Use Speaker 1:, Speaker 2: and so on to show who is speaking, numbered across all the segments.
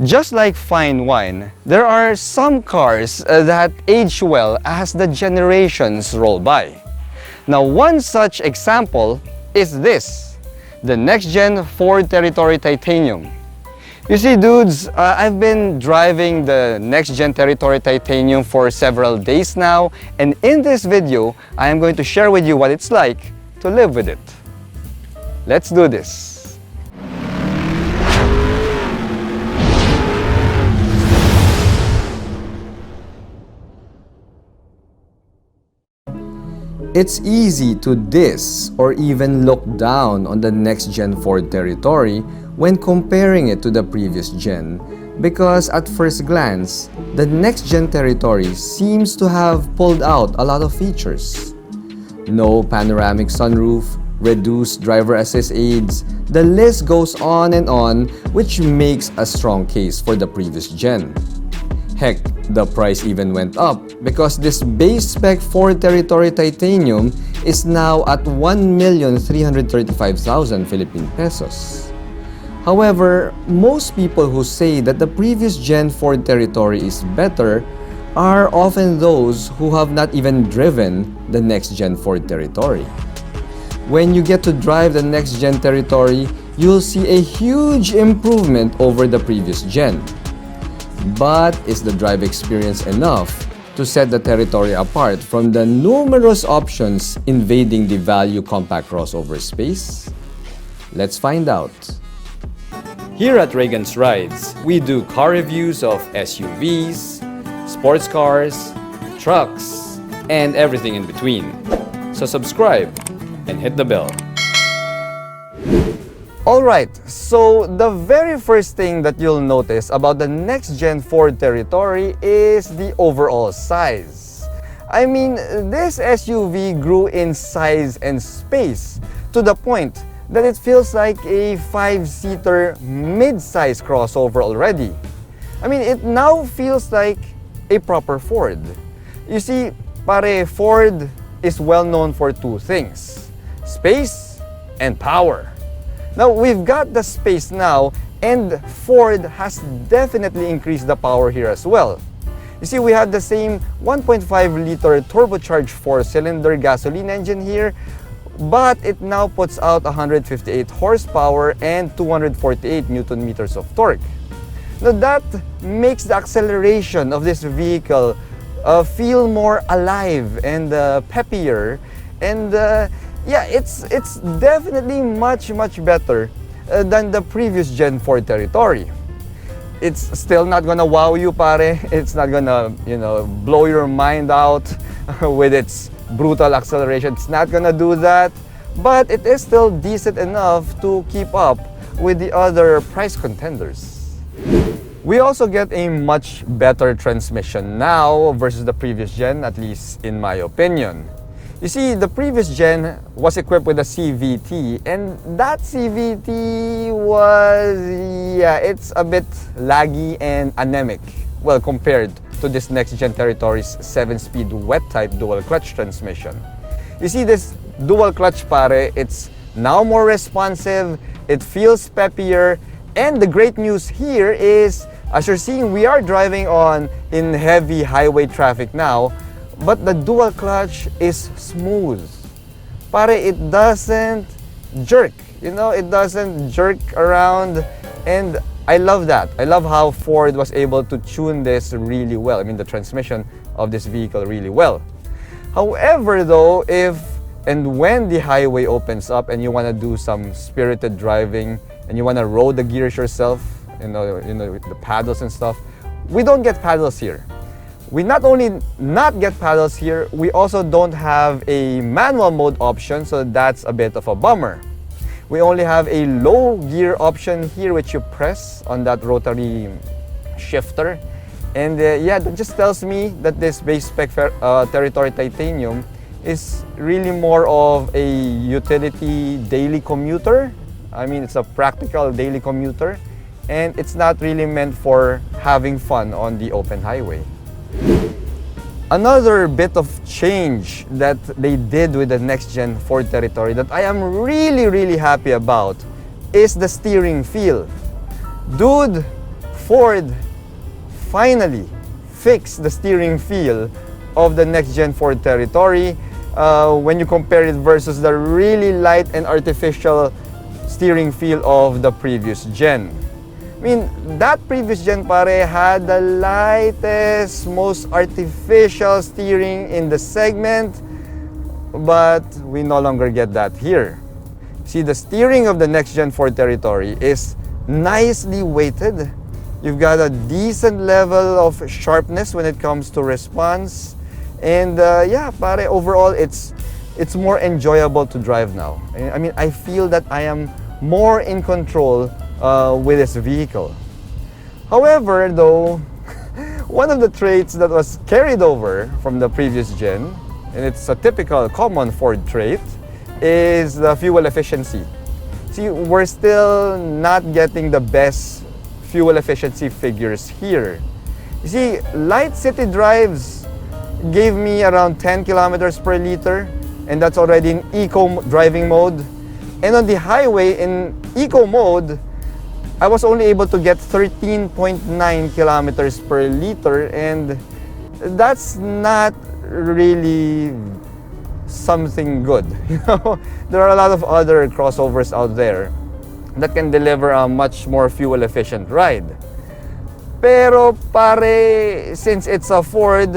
Speaker 1: Just like fine wine, there are some cars that age well as the generations roll by. Now, one such example is this, the next-gen Ford Territory Titanium. You see, dudes, I've been driving the next-gen Territory Titanium for several days now, and in this video, I am going to share with you what it's like to live with it. Let's do this. It's easy to diss or even look down on the next-gen Ford Territory when comparing it to the previous gen, because at first glance, the next-gen Territory seems to have pulled out a lot of features. No panoramic sunroof, reduced driver assist aids, the list goes on, which makes a strong case for the previous gen. Heck, the price even went up because this base spec Ford Territory Titanium is now at 1,335,000 Philippine pesos. However, most people who say that the previous gen Ford Territory is better are often those who have not even driven the next gen Ford Territory. When you get to drive the next gen Territory, you'll see a huge improvement over the previous gen. But is the drive experience enough to set the Territory apart from the numerous options invading the value compact crossover space? Let's find out. Here at Reagan's Rides, we do car reviews of SUVs, sports cars, trucks, and everything in between. So subscribe and hit the bell. Alright, so the very first thing that you'll notice about the next-gen Ford Territory is the overall size. I mean, this SUV grew in size and space to the point that it feels like a 5-seater mid-size crossover already. I mean, it now feels like a proper Ford. You see, pare, Ford is well known for two things, space and power. Now, we've got the space now, and Ford has definitely increased the power here as well. You see, we have the same 1.5-liter turbocharged 4-cylinder gasoline engine here, but it now puts out 158 horsepower and 248 newton meters of torque. Now, that makes the acceleration of this vehicle feel more alive and peppier, and yeah, it's definitely much better than the previous gen Ford Territory. It's still not gonna wow you, pare. It's not gonna, blow your mind out with its brutal acceleration. It's not gonna do that, but it is still decent enough to keep up with the other price contenders. We also get a much better transmission now versus the previous gen, at least in my opinion. You see, the previous gen was equipped with a CVT, and that CVT was, it's a bit laggy and anemic, well, compared to this next-gen Territory's 7-speed wet-type dual-clutch transmission. You see, this dual-clutch, pare, it's now more responsive, it feels peppier, and the great news here is, as you're seeing, we are driving in heavy highway traffic now, but the dual clutch is smooth. Pare, it doesn't jerk, it doesn't jerk around, and I love that. I love how Ford was able to tune this really well. I mean, the transmission of this vehicle really well. However, though, if and when the highway opens up and you want to do some spirited driving and you want to roll the gears yourself, the paddles and stuff, we don't get paddles here. We not only not get paddles here, we also don't have a manual mode option, so that's a bit of a bummer. We only have a low gear option here, which you press on that rotary shifter. And yeah, that just tells me that this base spec Territory Titanium is really more of a utility daily commuter. I mean, it's a practical daily commuter, and it's not really meant for having fun on the open highway. Another bit of change that they did with the next-gen Ford Territory that I am really happy about is the steering feel. Dude, Ford finally fixed the steering feel of the next-gen Ford Territory when you compare it versus the really light and artificial steering feel of the previous gen. I mean, that previous gen pare had the lightest, most artificial steering in the segment, but we no longer get that here. See, the steering of the next-gen Ford Territory is nicely weighted. You've got a decent level of sharpness when it comes to response. And yeah, pare, overall, it's more enjoyable to drive now. I mean, I feel that I am more in control with this vehicle. However, though, one of the traits that was carried over from the previous gen, and it's a typical common Ford trait, is the fuel efficiency. See, we're still not getting the best fuel efficiency figures here. You see, light city drives gave me around 10 kilometers per liter, and that's already in eco driving mode. And on the highway in eco mode, I was only able to get 13.9 kilometers per liter, and that's not really something good. You know, there are a lot of other crossovers out there that can deliver a much more fuel efficient ride. Pero pare, since it's a Ford,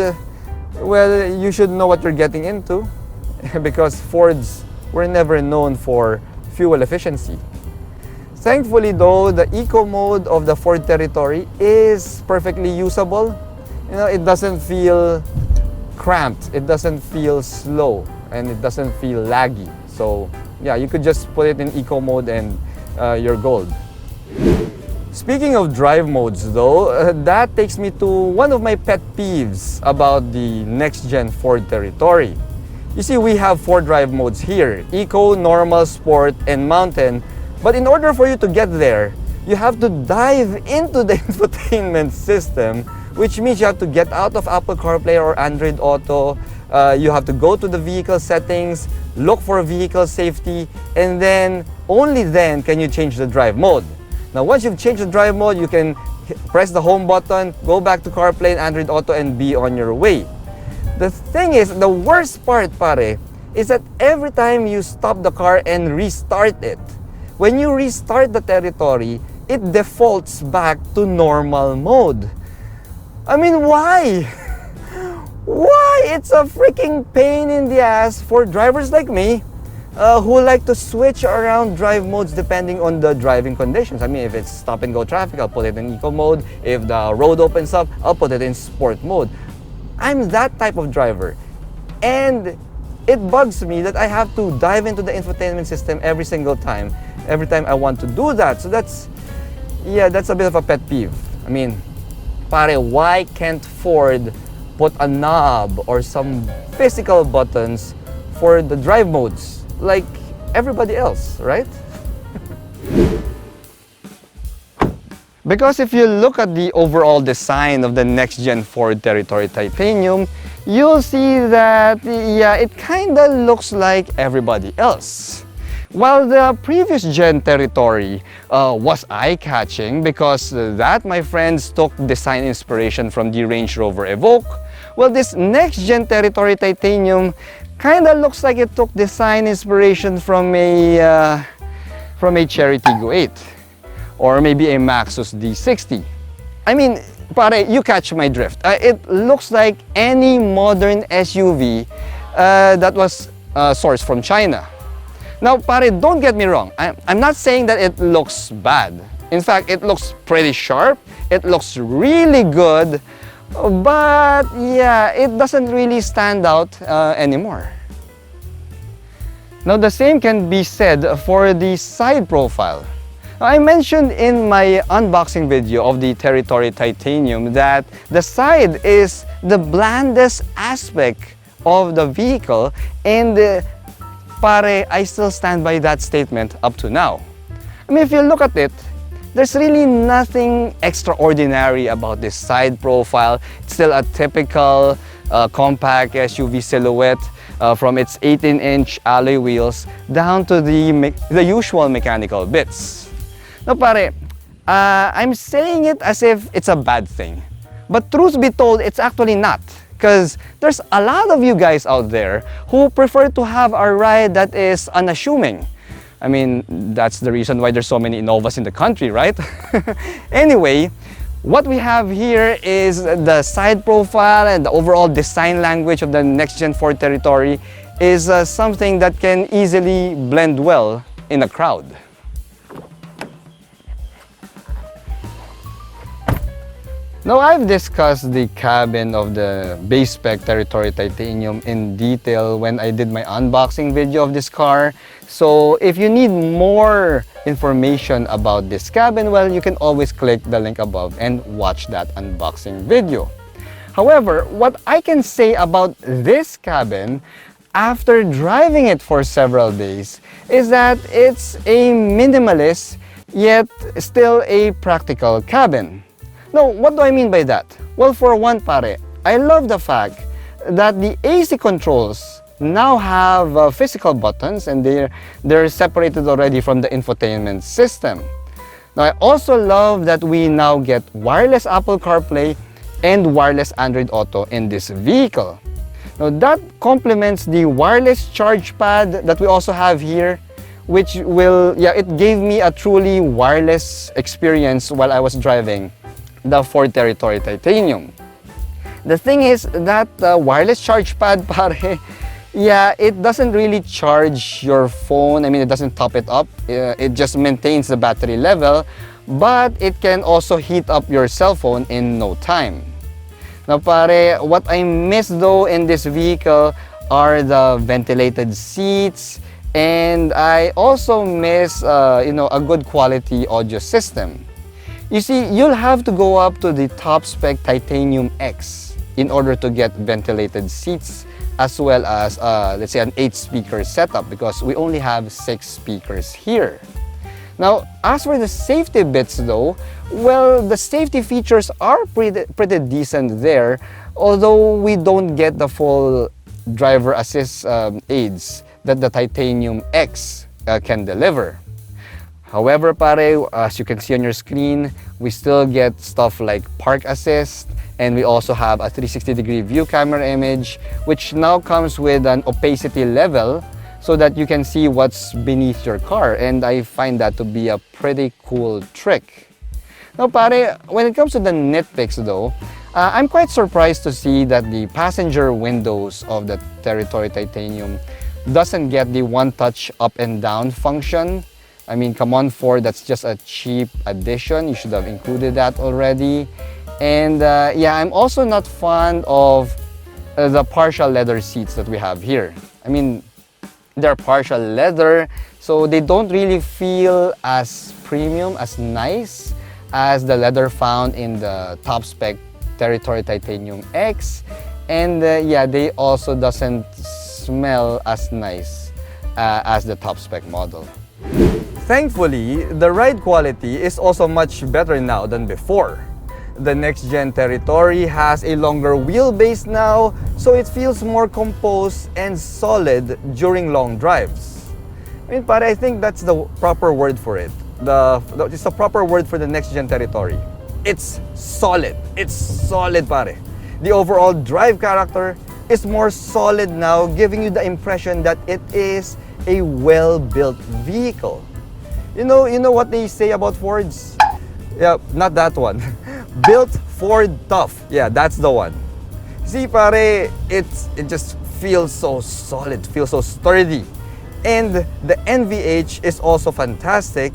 Speaker 1: well, you should know what you're getting into because Fords were never known for fuel efficiency. Thankfully though, the eco mode of the Ford Territory is perfectly usable. You know, it doesn't feel cramped, it doesn't feel slow, and it doesn't feel laggy. So yeah, you could just put it in eco mode and you're gold. Speaking of drive modes though, that takes me to one of my pet peeves about the next-gen Ford Territory. You see, we have 4 drive modes here: Eco, Normal, Sport, and Mountain. But in order for you to get there, you have to dive into the infotainment system, which means you have to get out of Apple CarPlay or Android Auto. You have to go to the vehicle settings, look for vehicle safety, and then, only then can you change the drive mode. Now, once you've changed the drive mode, you can press the home button, go back to CarPlay and Android Auto, and be on your way. The thing is, the worst part, pare, is that every time you stop the car and restart it, when you restart the Territory, it defaults back to normal mode. I mean, why? Why? It's a freaking pain in the ass for drivers like me who like to switch around drive modes depending on the driving conditions. I mean, if it's stop and go traffic, I'll put it in eco mode. If the road opens up, I'll put it in sport mode. I'm that type of driver. And it bugs me that I have to dive into the infotainment system every single time, every time I want to do that. So that's a bit of a pet peeve. I mean, pare, why can't Ford put a knob or some physical buttons for the drive modes like everybody else, right? Because if you look at the overall design of the next-gen Ford Territory Titanium, you'll see that, yeah, it kinda looks like everybody else. While the previous gen Territory was eye-catching because that, my friends, took design inspiration from the Range Rover Evoque, well, this next-gen Territory Titanium kinda looks like it took design inspiration from a Chery Tiggo 8 or maybe a Maxus D60. I mean, pare, you catch my drift. It looks like any modern SUV that was sourced from China. Now, pare, don't get me wrong. I'm not saying that it looks bad. In fact, it looks pretty sharp. It looks really good. But yeah, it doesn't really stand out anymore. Now, the same can be said for the side profile. I mentioned in my unboxing video of the Territory Titanium that the side is the blandest aspect of the vehicle, and pare, I still stand by that statement up to now. I mean, if you look at it, there's really nothing extraordinary about this side profile. It's still a typical compact SUV silhouette from its 18-inch alloy wheels down to the usual mechanical bits. Now, pare, I'm saying it as if it's a bad thing. But truth be told, it's actually not. Because there's a lot of you guys out there who prefer to have a ride that is unassuming. I mean, that's the reason why there's so many Innovas in the country, right? Anyway, what we have here is the side profile and the overall design language of the next-gen Ford Territory is something that can easily blend well in a crowd. Now, I've discussed the cabin of the base spec Territory Titanium in detail when I did my unboxing video of this car. So if you need more information about this cabin, well, you can always click the link above and watch that unboxing video. However, what I can say about this cabin after driving it for several days is that it's a minimalist yet still a practical cabin. Now, what do I mean by that? Well, for one, pare, I love the fact that the AC controls now have physical buttons and they're separated already from the infotainment system. Now, I also love that we now get wireless Apple CarPlay and wireless Android Auto in this vehicle. Now, that complements the wireless charge pad that we also have here, which it gave me a truly wireless experience while I was driving the Ford Territory Titanium. The thing is that wireless charge pad, pare, it doesn't really charge your phone. I mean, it doesn't top it up. It just maintains the battery level, but it can also heat up your cell phone in no time. Now, pare, what I miss though in this vehicle are the ventilated seats, and I also miss, a good quality audio system. You see, you'll have to go up to the top spec Titanium X in order to get ventilated seats as well as, let's say, an 8-speaker setup because we only have 6 speakers here. Now, as for the safety bits though, well, the safety features are pretty decent there, although we don't get the full driver assist aids that the Titanium X can deliver. However, pare, as you can see on your screen, we still get stuff like park assist, and we also have a 360-degree view camera image, which now comes with an opacity level so that you can see what's beneath your car, and I find that to be a pretty cool trick. Now, pare, when it comes to the nitpicks though, I'm quite surprised to see that the passenger windows of the Territory Titanium doesn't get the one-touch up and down function. I mean, come on, Ford, that's just a cheap addition. You should have included that already. And I'm also not fond of the partial leather seats that we have here. I mean, they're partial leather, so they don't really feel as premium, as nice as the leather found in the top spec Territory Titanium X. And they also doesn't smell as nice as the top spec model. Thankfully, the ride quality is also much better now than before. The next-gen Territory has a longer wheelbase now, so it feels more composed and solid during long drives. I mean, pare, I think that's the proper word for it. It's the proper word for the next-gen Territory. It's solid. It's solid, pare. The overall drive character is more solid now, giving you the impression that it is a well-built vehicle. You know what they say about Fords? Yeah, not that one. Built Ford tough. Yeah, that's the one. See, pare, it just feels so solid, feels so sturdy. And the NVH is also fantastic.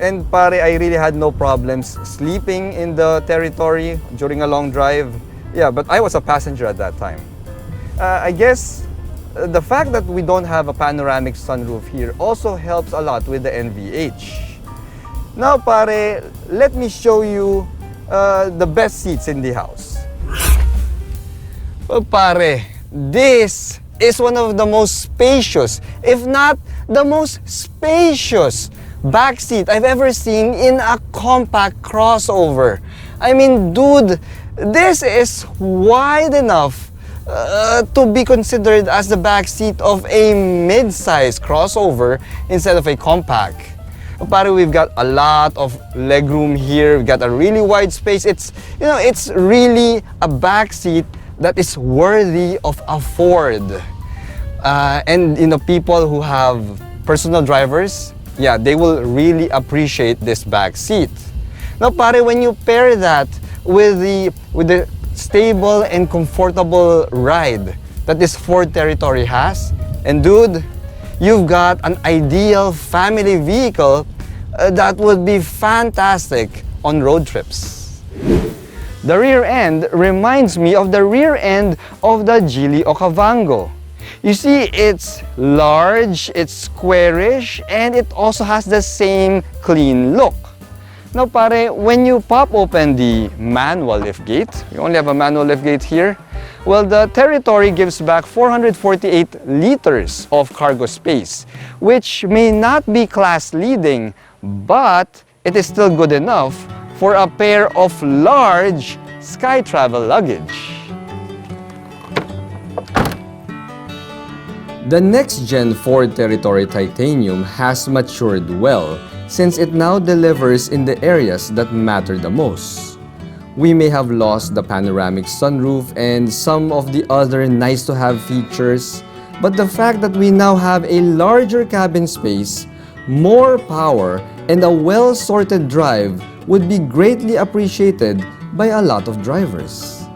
Speaker 1: And pare, I really had no problems sleeping in the Territory during a long drive. Yeah, but I was a passenger at that time. I guess the fact that we don't have a panoramic sunroof here also helps a lot with the NVH. Now, pare, let me show you the best seats in the house. Well, pare, this is one of the most spacious, if not the most spacious back seat I've ever seen in a compact crossover. I mean, dude, this is wide enough to be considered as the back seat of a mid-size crossover instead of a compact. Pare, we've got a lot of legroom here. We've got a really wide space. It's really a back seat that is worthy of a Ford. And people who have personal drivers, yeah, they will really appreciate this back seat. Now, pare, when you pair that with the stable and comfortable ride that this Ford Territory has, and dude, you've got an ideal family vehicle that would be fantastic on road trips. The rear end reminds me of the rear end of the Geely Okavango. You see, it's large, it's squarish, and it also has the same clean look. Now pare, when you pop open the manual liftgate, we only have a manual liftgate here, well, the Territory gives back 448 liters of cargo space, which may not be class leading, but it is still good enough for a pair of large sky travel luggage. The next-gen Ford Territory Titanium has matured well since it now delivers in the areas that matter the most. We may have lost the panoramic sunroof and some of the other nice-to-have features, but the fact that we now have a larger cabin space, more power, and a well-sorted drive would be greatly appreciated by a lot of drivers.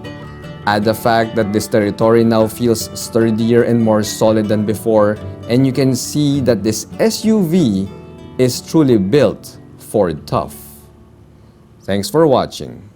Speaker 1: Add the fact that this Territory now feels sturdier and more solid than before, and you can see that this SUV is truly built Ford tough. Thanks for watching.